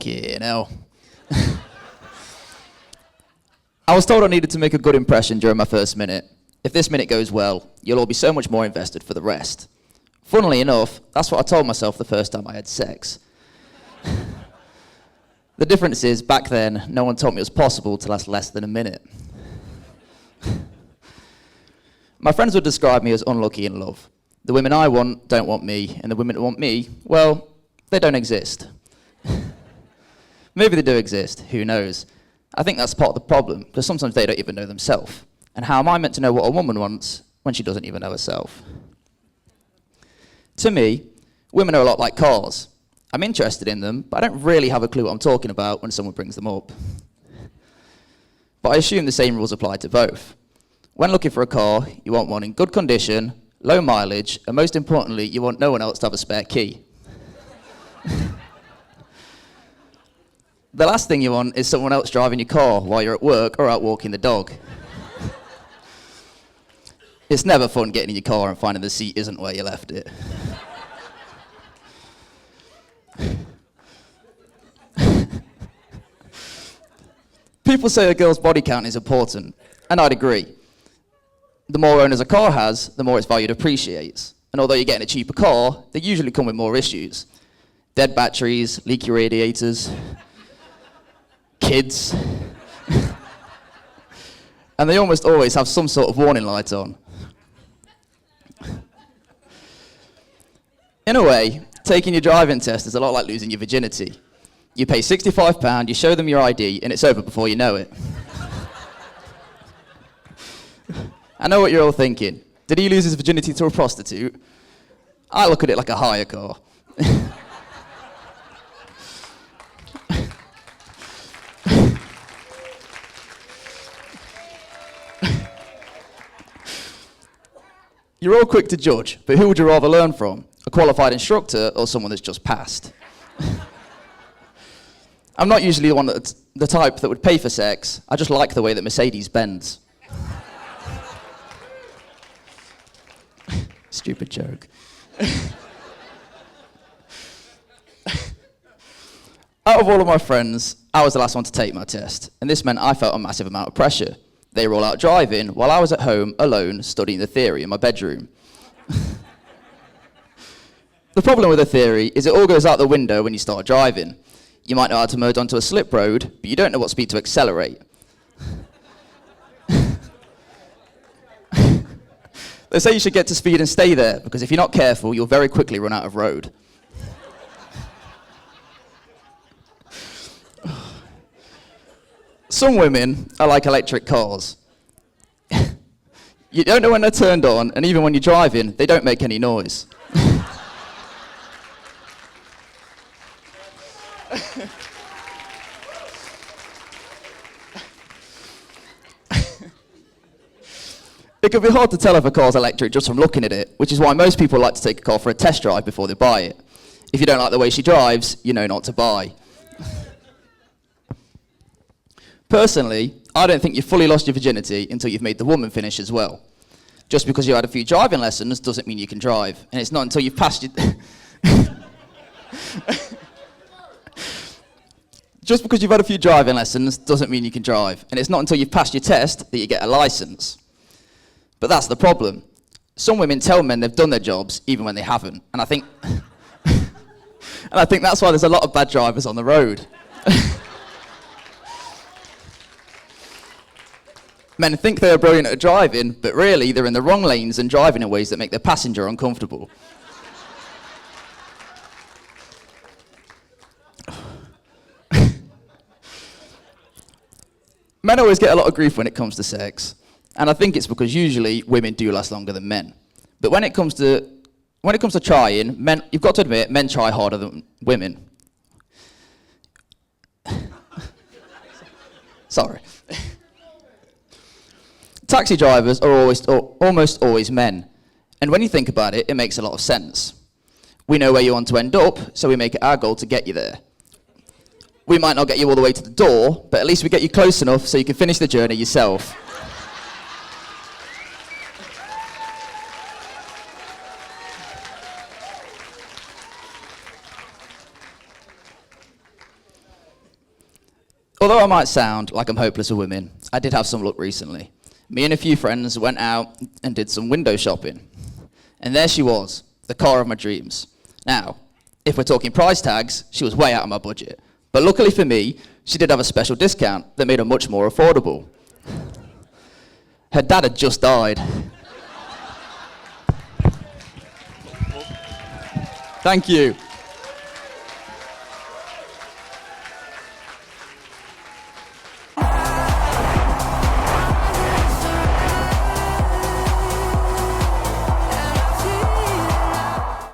Fucking hell. I was told I needed to make a good impression during my first minute. If this minute goes well, you'll all be so much more invested for the rest. Funnily enough, that's what I told myself the first time I had sex. The difference is, back then, no one told me it was possible to last less than a minute. My friends would describe me as unlucky in love. The women I want don't want me, and the women that want me, well, they don't exist. Maybe they do exist, who knows? I think that's part of the problem, because sometimes they don't even know themselves. And how am I meant to know what a woman wants when she doesn't even know herself? To me, women are a lot like cars. I'm interested in them, but I don't really have a clue what I'm talking about when someone brings them up. But I assume the same rules apply to both. When looking for a car, you want one in good condition, low mileage, and most importantly, you want no one else to have a spare key. The last thing you want is someone else driving your car while you're at work or out walking the dog. It's never fun getting in your car and finding the seat isn't where you left it. People say a girl's body count is important, and I'd agree. The more owners a car has, the more its value appreciates. And although you're getting a cheaper car, they usually come with more issues. Dead batteries, leaky radiators, kids. And they almost always have some sort of warning light on. In a way, taking your driving test is a lot like losing your virginity. You pay £65, you show them your ID, and it's over before you know it. I know what you're all thinking. Did he lose his virginity to a prostitute? I look at it like a hire car. You're all quick to judge, but who would you rather learn from? A qualified instructor or someone that's just passed? I'm not usually the type that would pay for sex. I just like the way that Mercedes bends. Stupid joke. Out of all of my friends, I was the last one to take my test, and this meant I felt a massive amount of pressure. They were all out driving while I was at home alone studying the theory in my bedroom. The problem with the theory is it all goes out the window when you start driving. You might know how to merge onto a slip road, but you don't know what speed to accelerate. They say you should get to speed and stay there, because if you're not careful, you'll very quickly run out of road. Some women are like electric cars. You don't know when they're turned on, and even when you're driving, they don't make any noise. It can be hard to tell if a car's electric just from looking at it, which is why most people like to take a car for a test drive before they buy it. If you don't like the way she drives, you know not to buy. Personally, I don't think you've fully lost your virginity until you've made the woman finish as well. Just because you had a few driving lessons doesn't mean you can drive, and it's not until you've passed your... Just because you've had a few driving lessons doesn't mean you can drive, and it's not until you've passed your test that you get a license. But that's the problem. Some women tell men they've done their jobs even when they haven't, and I think that's why there's a lot of bad drivers on the road. Men think they are brilliant at driving, but really they're in the wrong lanes and driving in ways that make their passenger uncomfortable. Men always get a lot of grief when it comes to sex, and I think it's because usually women do last longer than men. But when it comes to trying, men, you've got to admit, men try harder than women. Sorry. Taxi drivers are almost always men, and when you think about it, it makes a lot of sense. We know where you want to end up, so we make it our goal to get you there. We might not get you all the way to the door, but at least we get you close enough so you can finish the journey yourself. Although I might sound like I'm hopeless with women, I did have some luck recently. Me and a few friends went out and did some window shopping. And there she was, the car of my dreams. Now, if we're talking price tags, she was way out of my budget. But luckily for me, she did have a special discount that made her much more affordable. Her dad had just died. Thank you.